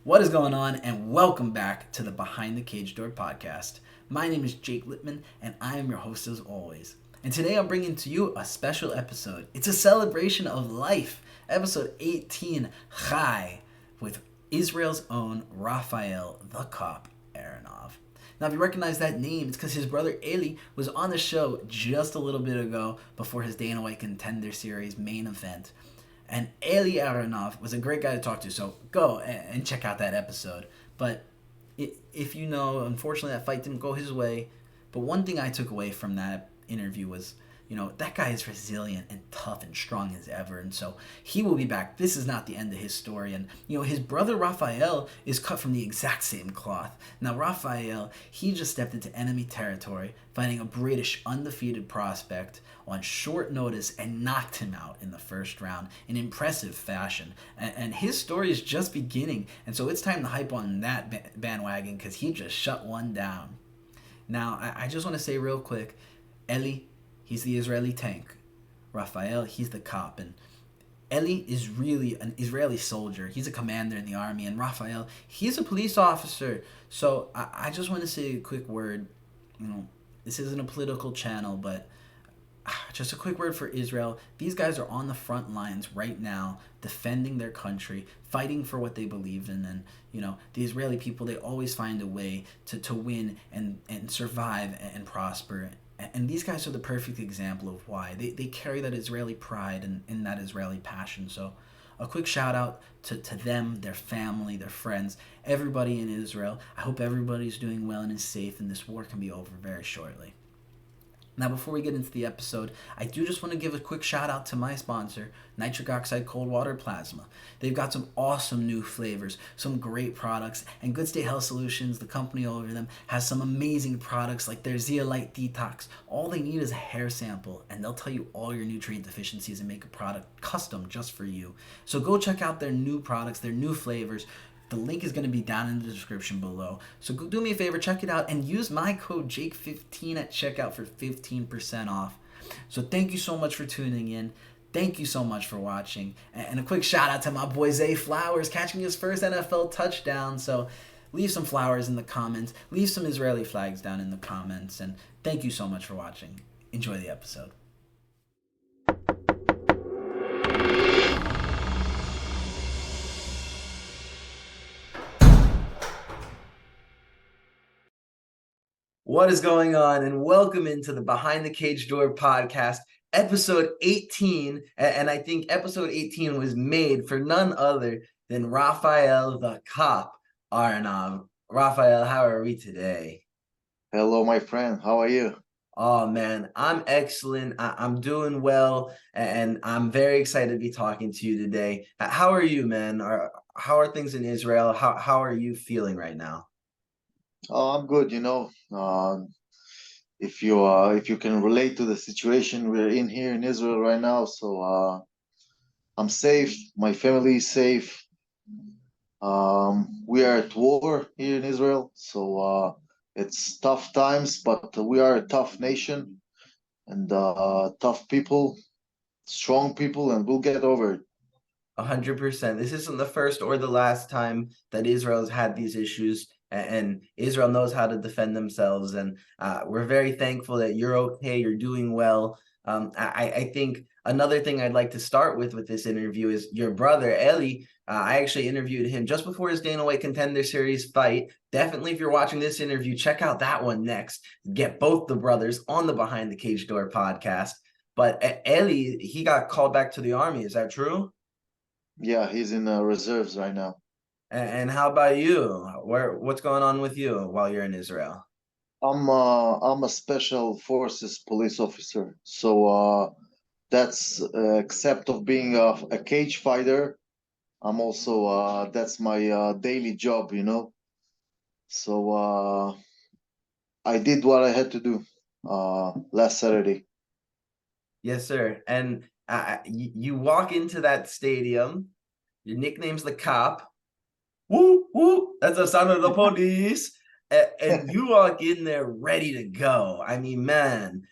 What is going on, and welcome back to the Behind the Cage Door podcast. My name is Jake Littman, and I am your host as always. And today I'm bringing to you a special episode. It's a celebration of life, episode 18, Chai, with Israel's own Rafael the Cop Aronov. Now, if you recognize that name, it's because his brother Eli was on the show just a little bit ago before his Dana White Contender Series main event. And Eli Aronov was a great guy to talk to, so go and check out that episode. But if you know, unfortunately, that fight didn't go his way. But one thing I took away from that interview was, that guy is resilient and tough and strong as ever. And so he will be back. This is not the end of his story. And, his brother Rafael is cut from the exact same cloth. Now, Rafael, he just stepped into enemy territory, fighting a British undefeated prospect on short notice and knocked him out in the first round in impressive fashion. And his story is just beginning. And so it's time to hype on that bandwagon because he just shut one down. Now, I just want to say real quick, Eli, he's the Israeli tank. Rafael, he's the cop. And Eli is really an Israeli soldier. He's a commander in the army. And Rafael, he's a police officer. So I just want to say a quick word. This isn't a political channel, but just a quick word for Israel. These guys are on the front lines right now, defending their country, fighting for what they believe in. And, the Israeli people, they always find a way to win and survive and prosper. And these guys are the perfect example of why. They carry that Israeli pride and that Israeli passion. So a quick shout out to them, their family, their friends, everybody in Israel. I hope everybody's doing well and is safe, and this war can be over very shortly. Now, before we get into the episode, I do just want to give a quick shout out to my sponsor, Nitric Oxide Cold Water Plasma. They've got some awesome new flavors, some great products, and Good State Health Solutions, the company over them, has some amazing products like their Zeolite Detox. All they need is a hair sample, and they'll tell you all your nutrient deficiencies and make a product custom just for you. So go check out their new products, their new flavors. The link is going to be down in the description below. So go do me a favor, check it out, and use my code JAKE15 at checkout for 15% off. So thank you so much for tuning in. Thank you so much for watching. And a quick shout out to my boy Zay Flowers catching his first NFL touchdown. So leave some flowers in the comments. Leave some Israeli flags down in the comments. And thank you so much for watching. Enjoy the episode. What is going on? And welcome into the Behind the Cage Door podcast, episode 18. And I think episode 18 was made for none other than Rafael the Cop Aronov. Rafael, how are we today? Hello, my friend. How are you? Oh, man, I'm excellent. I'm doing well, and I'm very excited to be talking to you today. How are you, man? How are things in Israel? How are you feeling right now? Oh, I'm good. If you can relate to the situation we're in here in Israel right now, I'm safe. My family is safe. We are at war here in Israel, it's tough times, but we are a tough nation and tough people, strong people, and we'll get over it. 100%. This isn't the first or the last time that Israel's had these issues, and Israel knows how to defend themselves. And we're very thankful that you're okay, you're doing well. I think another thing I'd like to start with this interview is your brother, Eli. I actually interviewed him just before his Dana White Contender Series fight. Definitely, if you're watching this interview, check out that one next. Get both the brothers on the Behind the Cage Door podcast. But Eli, he got called back to the army. Is that true? Yeah, he's in reserves right now. And how about you? What's going on with you while you're in Israel? I'm a special forces police officer, that's except of being a cage fighter. I'm also that's my daily job. So I did what I had to do last Saturday. Yes, sir. And you walk into that stadium. Your nickname's the cop. Woo woo! That's the sound of the police. And you walk in there ready to go. I mean, man.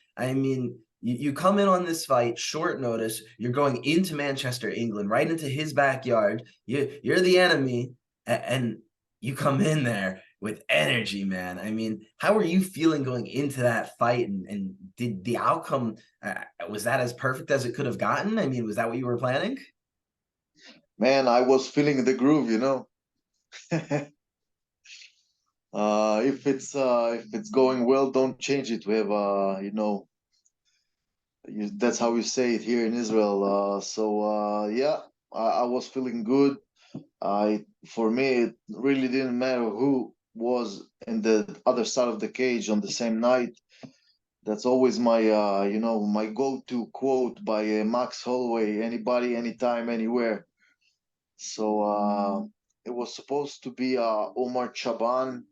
You come in on this fight short notice. You're going into Manchester, England, right into his backyard. You're the enemy, and you come in there with energy, man. I mean, how were you feeling going into that fight? And did the outcome was that as perfect as it could have gotten? I mean, was that what you were planning? Man, I was feeling the groove, you know. If it's going well, don't change it. We have that's how you say it here in Israel. Yeah, I was feeling good. I For me, it really didn't matter who was in the other side of the cage on the same night. That's always my my go-to quote by Max Holloway. Anybody, anytime, anywhere. So it was supposed to be Omar Chaban,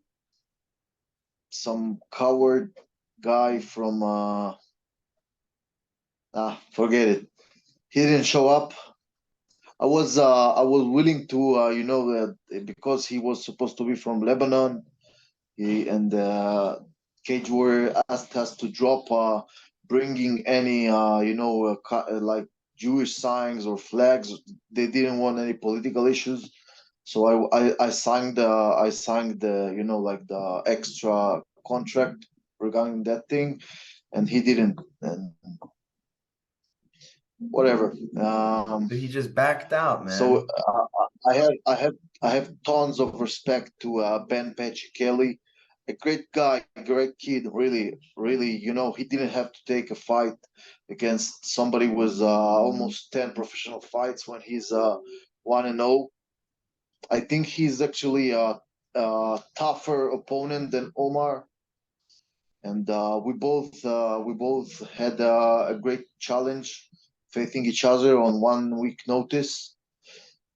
some coward guy from forget it. He didn't show up. I was willing to because he was supposed to be from Lebanon. And Cage Warrior asked us to drop bringing any like Jewish signs or flags. They didn't want any political issues. So I signed the like the extra contract regarding that thing, and he didn't. And whatever. So he just backed out, So man. I have I have I have tons of respect to Ben Patchy Kelly, a great guy, great kid. Really, really, he didn't have to take a fight against somebody with almost 10 professional fights when he's 1-0. I think he's actually a tougher opponent than Omar, and we both had a great challenge, facing each other on 1 week notice.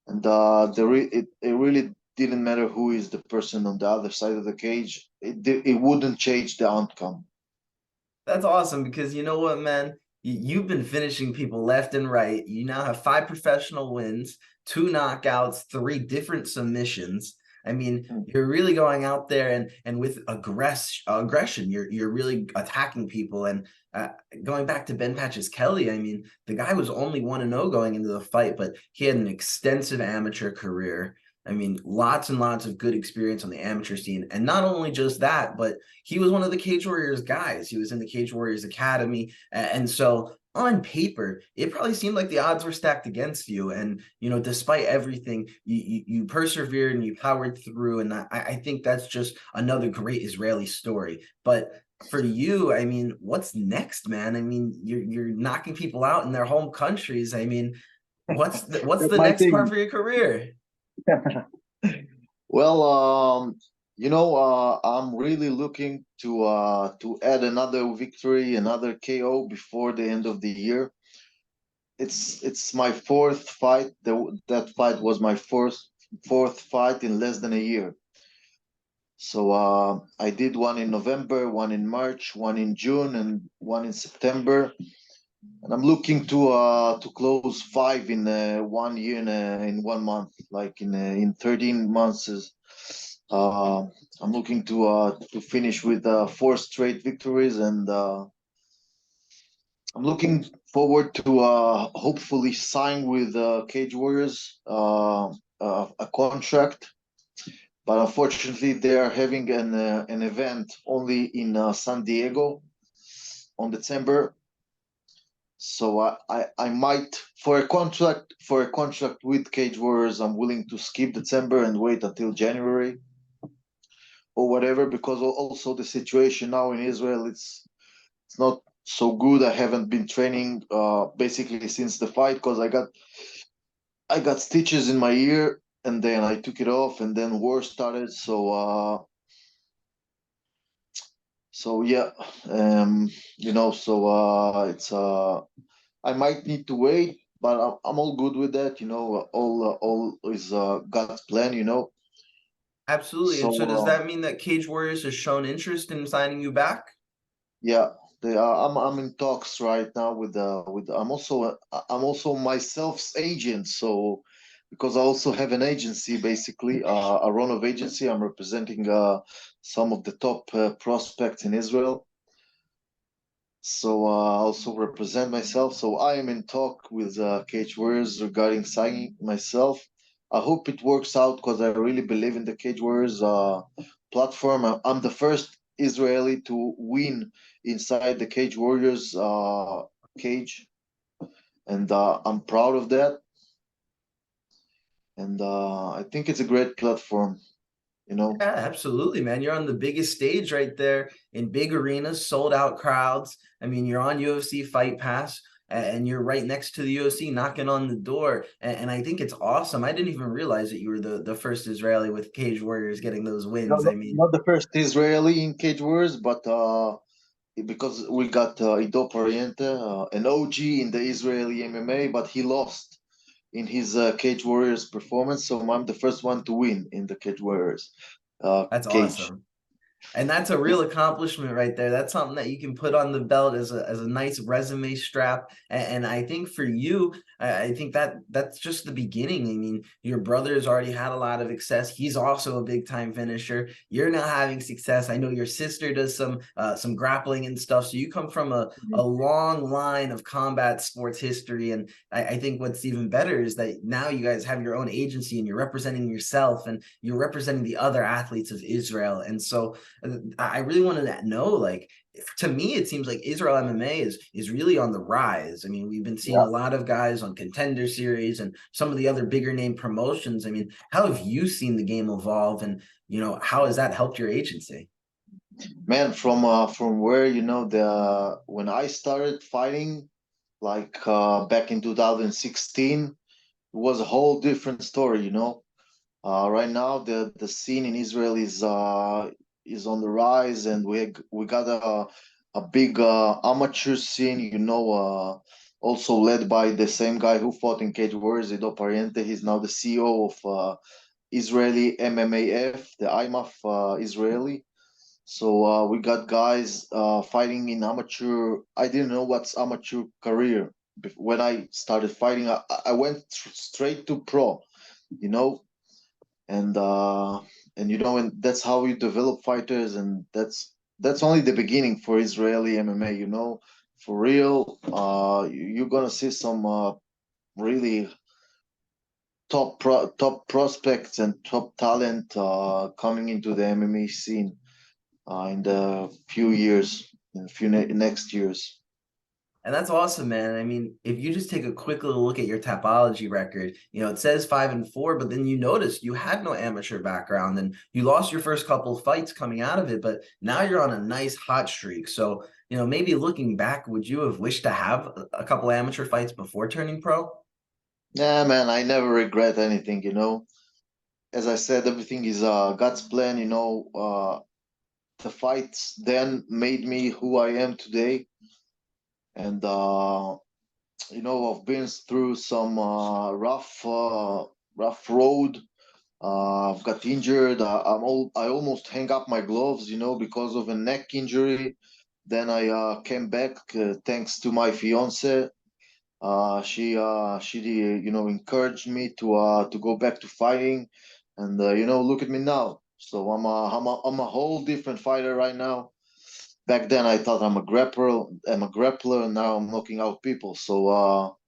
And it really didn't matter who is the person on the other side of the cage. It wouldn't change the outcome. That's awesome because you know what, man? You've been finishing people left and right. You now have five professional wins, two knockouts, three different submissions. I mean, you're really going out there and with aggression, you're really attacking people. And uh, going back to Ben Patches Kelly, I mean, the guy was only 1-0 going into the fight, but he had an extensive amateur career. I mean, lots and lots of good experience on the amateur scene. And not only just that, but he was one of the Cage Warriors guys. He was in the Cage Warriors Academy. And so on paper, it probably seemed like the odds were stacked against you. And, despite everything, you persevered and you powered through. And I think that's just another great Israeli story. But for you, I mean, what's next, man? I mean, you're knocking people out in their home countries. I mean, what's That's the my next part thing. for your career? Well, I'm really looking to add another victory, another KO before the end of the year. It's my fourth fight. That fight was my fourth fight in less than a year. So I did one in November, one in March, one in June, and one in September. And I'm looking to close five in 1 year in 1 month, like in 13 months. Uh, I'm looking to finish with four straight victories, and I'm looking forward to hopefully sign with Cage Warriors a contract. But unfortunately, they are having an event only in San Diego on December. So I might for a contract with Cage Warriors, I'm willing to skip December and wait until January or whatever, because also the situation now in Israel, it's not so good. I haven't been training basically since the fight because I got stitches in my ear, and then I took it off, and then war started. So yeah, it's I might need to wait, but I'm all good with that. All is God's plan. Absolutely. So And so does that mean that Cage Warriors has shown interest in signing you back? yeah, I'm in talks right now with I'm also myself's agent. So because I also have an agency, basically Aronov agency, I'm representing some of the top prospects in Israel. So I also represent myself. So I am in talk with Cage Warriors regarding signing myself. I hope it works out because I really believe in the Cage Warriors platform. I'm the first Israeli to win inside the Cage Warriors cage, and I'm proud of that. And I think it's a great platform, you know. Yeah, absolutely, man. You're on the biggest stage right there in big arenas, sold out crowds. I mean, you're on UFC Fight Pass and you're right next to the UFC knocking on the door. And I think it's awesome. I didn't even realize that you were the first Israeli with Cage Warriors getting those wins. I mean, Not the first Israeli in Cage Warriors, but because we got Ido Pariente, an OG in the Israeli MMA, but he lost in his Cage Warriors performance. So I'm the first one to win in the Cage Warriors that's cage. awesome. And that's a real accomplishment right there. That's something that you can put on the belt as a nice resume strap. And I think for you, I think that's just the beginning. I mean, your brother's already had a lot of success. He's also a big time finisher. You're now having success. I know your sister does some grappling and stuff. So you come from a long line of combat sports history. And I think what's even better is that now you guys have your own agency and you're representing yourself and you're representing the other athletes of Israel. And so I really wanted to know, like, to me, it seems like Israel MMA is really on the rise. I mean, we've been seeing Yeah, a lot of guys on Contender Series and some of the other bigger name promotions. I mean, how have you seen the game evolve, and how has that helped your agency? man, from where the when I started fighting, like back in 2016, it was a whole different story. Right now, the scene in Israel is on the rise, and we got a big amateur scene. Also led by the same guy who fought in Cage Warriors, Ido Pariente. He's now the CEO of Israeli MMAF, the IMAF Israeli. So we got guys fighting in amateur. I didn't know what's amateur career when I started fighting. I went straight to pro. You know, and and that's how you develop fighters, and that's only the beginning for Israeli MMA. For real, you're gonna see some really top prospects and top talent coming into the MMA scene in the few years, in a few next years. And that's awesome, man. I mean, if you just take a quick little look at your Tapology record, it says 5-4, but then you notice you had no amateur background and you lost your first couple of fights coming out of it, but now you're on a nice hot streak. So, maybe looking back, would you have wished to have a couple amateur fights before turning pro? Yeah, man, I never regret anything. As I said, everything is God's plan. The fights then made me who I am today, and I've been through some rough road. I've got injured. I almost hang up my gloves, because of a neck injury. Then I came back thanks to my fiance. She encouraged me to go back to fighting, and look at me now. So I'm a whole different fighter right now. Back then I thought I'm a grappler, and now I'm knocking out people. So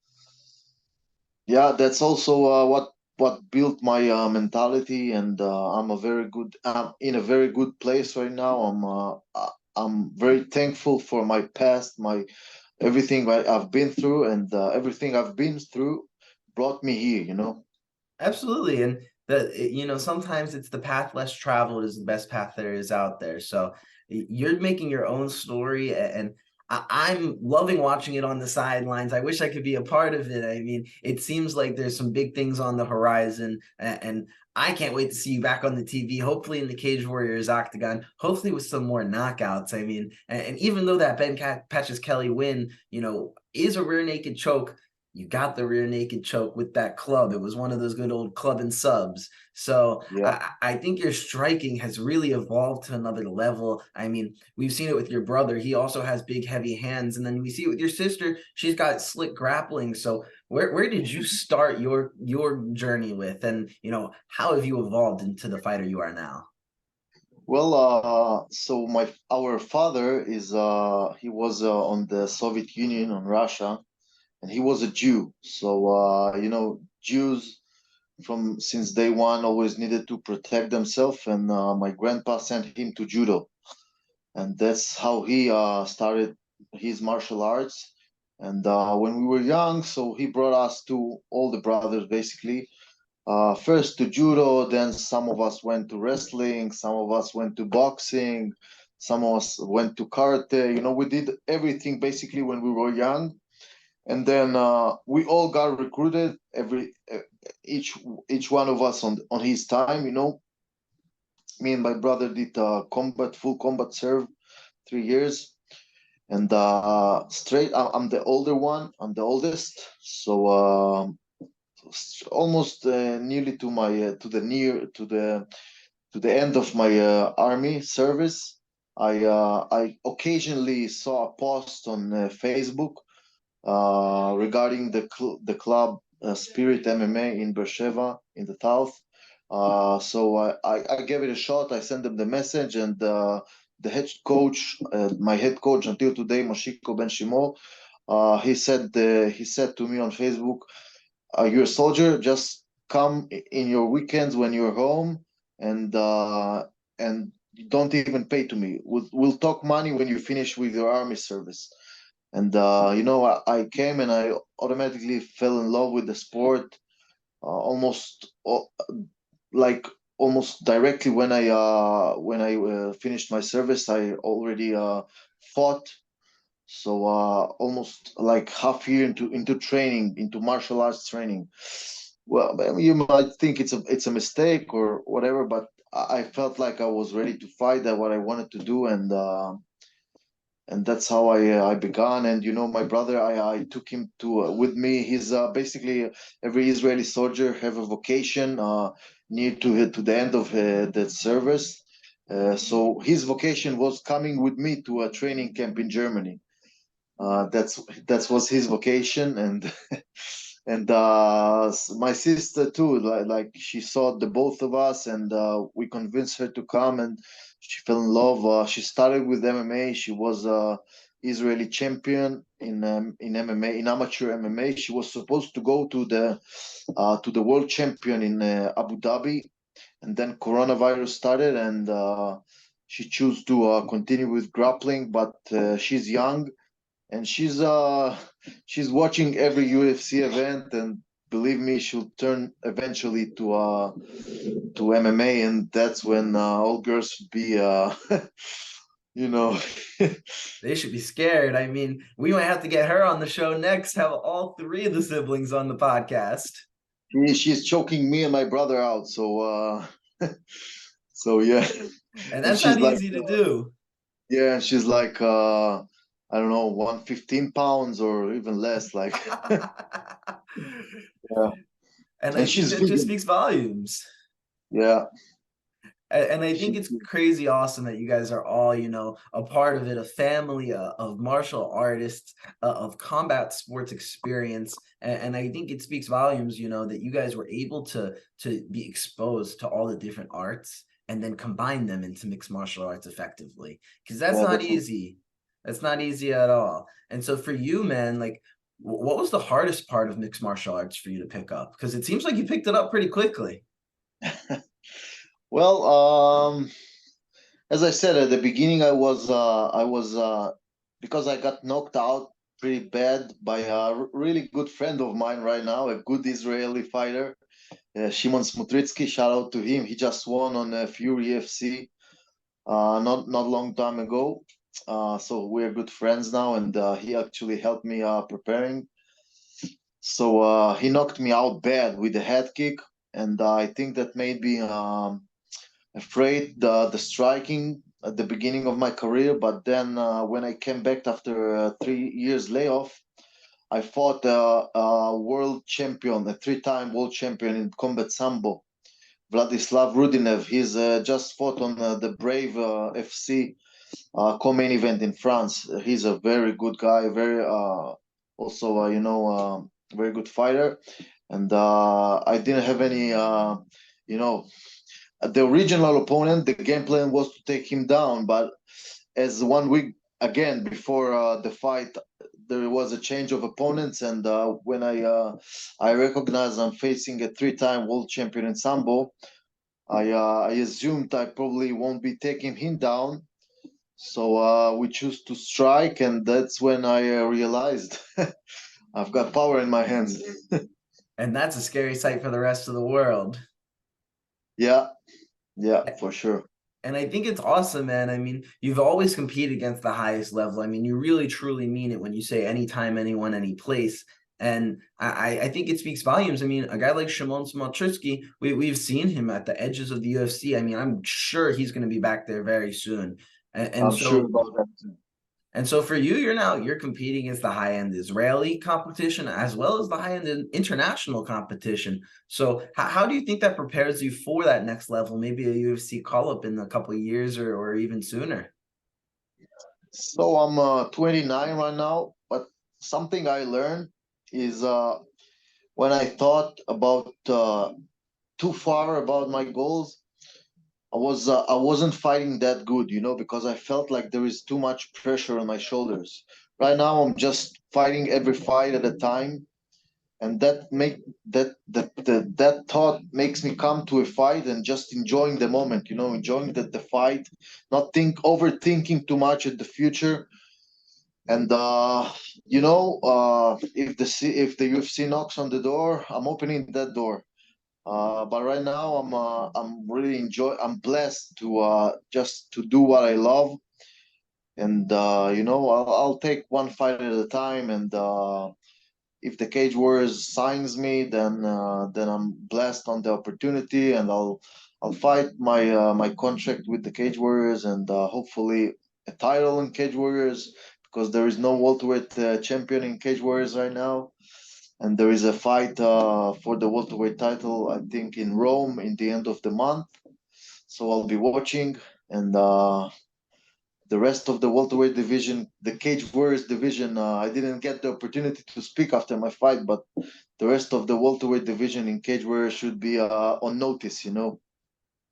yeah, that's also what built my mentality, and I'm in a very good place right now. I'm very thankful for my past, my everything I've been through, and everything I've been through brought me here. Absolutely. And sometimes it's the path less traveled is the best path there is out there. So you're making your own story, and I'm loving watching it on the sidelines. I wish I could be a part of it. I mean, it seems like there's some big things on the horizon, and I can't wait to see you back on the TV, hopefully in the Cage Warriors octagon, hopefully with some more knockouts. I mean, and even though that Patches Kelly win, is a rear naked choke, you got the rear naked choke with that club. It was one of those good old club and subs. So Yeah. I think your striking has really evolved to another level. I mean, we've seen it with your brother. He also has big, heavy hands. And then we see it with your sister. She's got slick grappling. So where did you start your journey with? And how have you evolved into the fighter you are now? Well, so my our father is he was on the Soviet Union, on Russia, and he was a Jew. So Jews from since day one always needed to protect themselves, and my grandpa sent him to judo, and that's how he started his martial arts. And when we were young, so he brought us to all the brothers basically. First to judo, then some of us went to wrestling, some of us went to boxing, some of us went to karate. We did everything basically when we were young, and then we all got recruited. Each one of us on his time. Me and my brother did full combat serve 3 years, and straight. I'm the older one. I'm the oldest, so almost nearly to my to the end of my army service. I occasionally saw a post on Facebook regarding the club Spirit MMA in Beersheba in the south. So I gave it a shot. I sent them the message, and the head coach, my head coach until today, Mashiko Ben Shimo, he said to me on Facebook, "You're a soldier. Just come in your weekends when you're home, and don't even pay to me. We'll talk money when you finish with your army service." And I came and I automatically fell in love with the sport, like almost directly when I finished my service. I already fought, so almost like half year into training, into martial arts training. Well, I mean, you might think it's a mistake or whatever, but I felt like I was ready to fight, that what I wanted to do, and that's how I began. And my brother, I took him to with me. He's basically, every Israeli soldier have a vocation near to the end of the service. So his vocation was coming with me to a training camp in Germany. That was his vocation, and and my sister too. Like she saw the both of us, and we convinced her to come, and she fell in love. She started with MMA. She was Israeli champion in MMA, in amateur MMA. She was supposed to go to the world champion in Abu Dhabi, and then coronavirus started, and she chose to continue with grappling. But she's young, and she's watching every UFC event, and believe me, she'll turn eventually to MMA, and that's when all girls should be you know They should be scared. I mean, we might have to get her on the show next, have all three of the siblings on the podcast. she's choking me and my brother out, so so yeah. And And that's she's not like, easy to do. yeah, she's like I don't know, 115 pounds or even less, like. Yeah, And I and think she's that just vegan. speaks volumes. Yeah, And I think she's it's crazy awesome that you guys are all, a part of it, a family of martial artists, of combat sports experience. And I think it speaks volumes, that you guys were able to be exposed to all the different arts and then combine them into mixed martial arts effectively. Because that's yeah, not definitely. easy. That's not easy at all. And so for you, man, like what was the hardest part of mixed martial arts for you to pick up? Because it seems like you picked it up pretty quickly. Well, as I said at the beginning, I was because I got knocked out pretty bad by a really good friend of mine right now, a good Israeli fighter, Shimon Smutritsky. Shout out to him. He just won on Fury FC not long time ago. So we're good friends now, and he actually helped me preparing. So he knocked me out bad with a head kick, and I think that made me afraid the striking at the beginning of my career. But then when I came back after 3 years layoff, I fought a world champion, a three-time world champion in combat sambo, Vladislav Rudinev. He's just fought on the Brave FC co-main event in France. He's a very good guy, very also very good fighter, and I didn't have any you know the original opponent. The game plan was to take him down, but as 1 week again before the fight, there was a change of opponents, and when I recognize I'm facing a three-time world champion in sambo, I assumed I probably won't be taking him down. So we choose to strike, and that's when I realized I've got power in my hands. And that's a scary sight for the rest of the world. Yeah, yeah, for sure. And I think it's awesome, man. I mean, you've always competed against the highest level. I mean, you really truly mean it when you say anytime, anyone, any place. And I think it speaks volumes. I mean, a guy like Shimon Smotritsky, we've seen him at the edges of the UFC. I mean, I'm sure he's going to be back there very soon. And I'm sure so about that too. and so for you, you're competing against the high end Israeli competition as well as the high end international competition. So how do you think that prepares you for that next level? Maybe a UFC call up in a couple of years or even sooner. So I'm 29 right now, but something I learned is when I thought about too far about my goals, I wasn't fighting that good, because I felt like there is too much pressure on my shoulders. Right now, I'm just fighting every fight at a time, and that thought makes me come to a fight and just enjoying the moment, enjoying the fight, not overthinking too much at the future. And if the UFC knocks on the door, I'm opening that door. But right now, I'm really I'm blessed to just to do what I love, and I'll take one fight at a time. And if the Cage Warriors signs me, then I'm blessed on the opportunity, and I'll fight my contract with the Cage Warriors, and hopefully a title in Cage Warriors, because there is no welterweight champion in Cage Warriors right now, and there is a fight for the welterweight title, I think, in Rome in the end of the month. So I'll be watching, and the rest of the welterweight division, the Cage Warriors division, I didn't get the opportunity to speak after my fight, but the rest of the welterweight division in Cage Warriors should be on notice.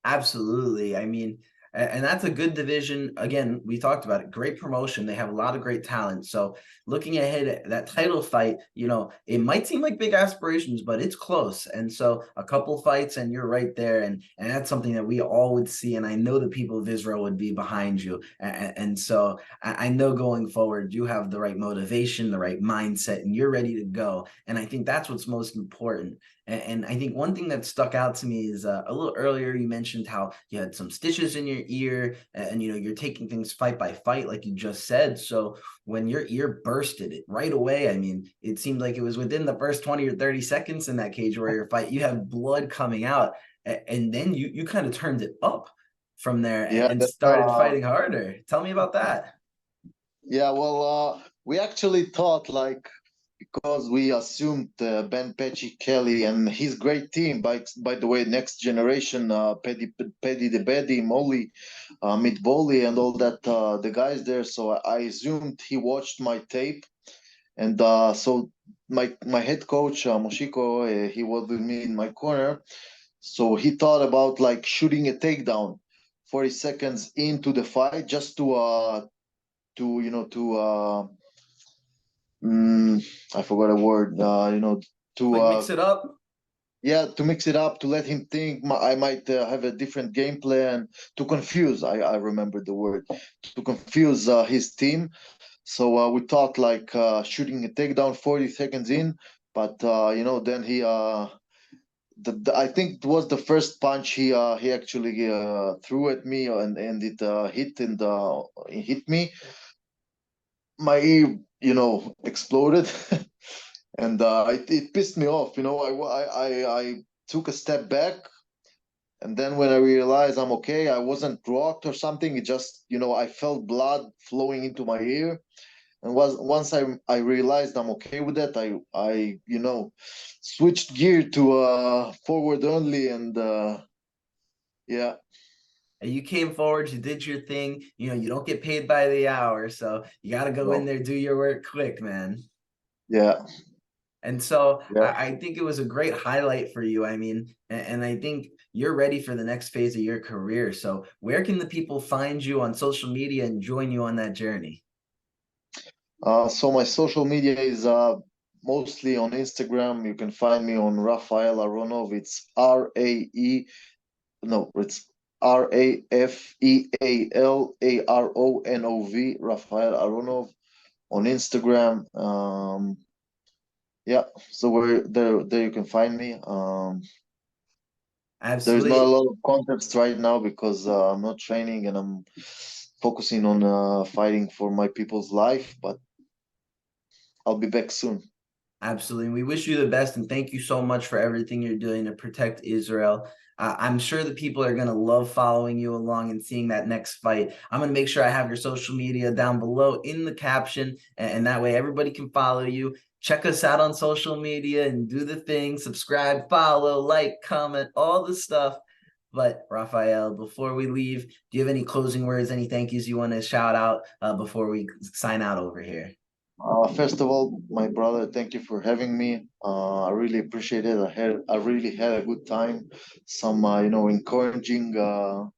Absolutely. I mean, and that's a good division. Again, we talked about it. Great promotion. They have a lot of great talent. So looking ahead at that title fight, it might seem like big aspirations, but it's close. And so a couple fights and you're right there. And that's something that we all would see. And I know the people of Israel would be behind you. And so I know going forward, you have the right motivation, the right mindset, and you're ready to go. And I think that's what's most important. And I think one thing that stuck out to me is a little earlier you mentioned how you had some stitches in your ear, and you're taking things fight by fight, like you just said. So when your ear bursted it right away, I mean, it seemed like it was within the first 20 or 30 seconds in that Cage Warrior fight. You have blood coming out, and then you kind of turned it up from there Yeah, and that's started fighting harder. Tell me about that. yeah. Well, we actually thought, like, because we assumed Ben Pecci Kelly and his great team. By the way, next generation, Paddy the Baddy, Molly, Meat Bolly, and all that, the guys there. So I assumed he watched my tape, and so my head coach Moshiko, he was with me in my corner. So he thought about like shooting a takedown 40 seconds into the fight, just to you know to I forgot a word. To Like mix it up. yeah, to mix it up, to let him think I might have a different game plan, to confuse. I remember the word, to confuse his team. So we thought like shooting a takedown 40 seconds in, but then he I think it was the first punch he actually threw at me, and it it hit me. My ear, exploded. And it pissed me off. I took a step back, and then when I realized I'm okay, I wasn't rocked or something. It just, I felt blood flowing into my ear. And once I realized I'm okay with that, I switched gear to forward only, and yeah, And you came forward, you did your thing. You don't get paid by the hour, so you got to go in no, there, do your work quick, man. yeah, And so yeah. I think it was a great highlight for you. I mean, and I think you're ready for the next phase of your career. So where can the people find you on social media and join you on that journey? So my social media is mostly on Instagram. You can find me on Rafael Aronov. It's R-A-E, no, it's Rafealaronov, Rafael Aronov on Instagram. Yeah, so where there you can find me. There's not a Absolutely. lot of context right now because I'm not training and I'm focusing on fighting for my people's life, but I'll be back soon. Absolutely. We wish you the best and thank you so much for everything you're doing to protect Israel. I'm sure the people are going to love following you along and seeing that next fight. I'm going to make sure I have your social media down below in the caption, and that way everybody can follow you. Check us out on social media and do the thing. Subscribe, follow, like, comment, all the stuff. But Rafael, before we leave, do you have any closing words, any thank yous you want to shout out before we sign out over here? First of all, my brother, thank you for having me. I really appreciate it. I really had a good time. Some encouraging to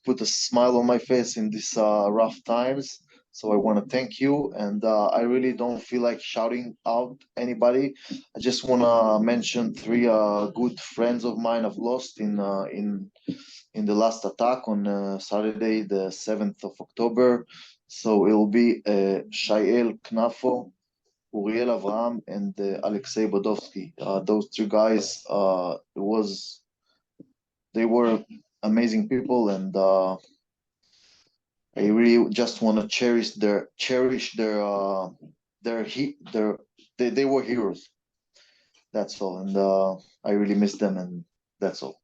put a smile on my face in these rough times. So I want to thank you, and I really don't feel like shouting out anybody. I just want to mention three good friends of mine I've lost in the last attack on Saturday, the 7th of October. So it will be Shael Knafo, Uriel Avraham, and Alexei Bodovsky. Those three guys, they were amazing people, and I really just want to cherish their they were heroes. That's all, and I really miss them, and that's all.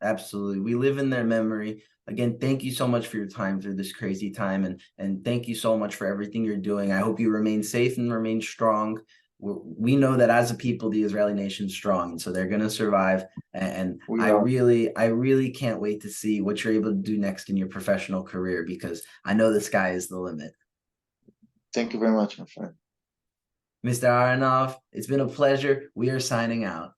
Absolutely. We live in their memory. Again, thank you so much for your time through this crazy time and thank you so much for everything you're doing. I hope you remain safe and remain strong. We know that as a people, the Israeli nation's strong, and so they're going to survive. And We I really can't wait to see what you're able to do next in your professional career because I know the sky is the limit. Thank you very much, my friend. Mr. Aronov, it's been a pleasure. We are signing out.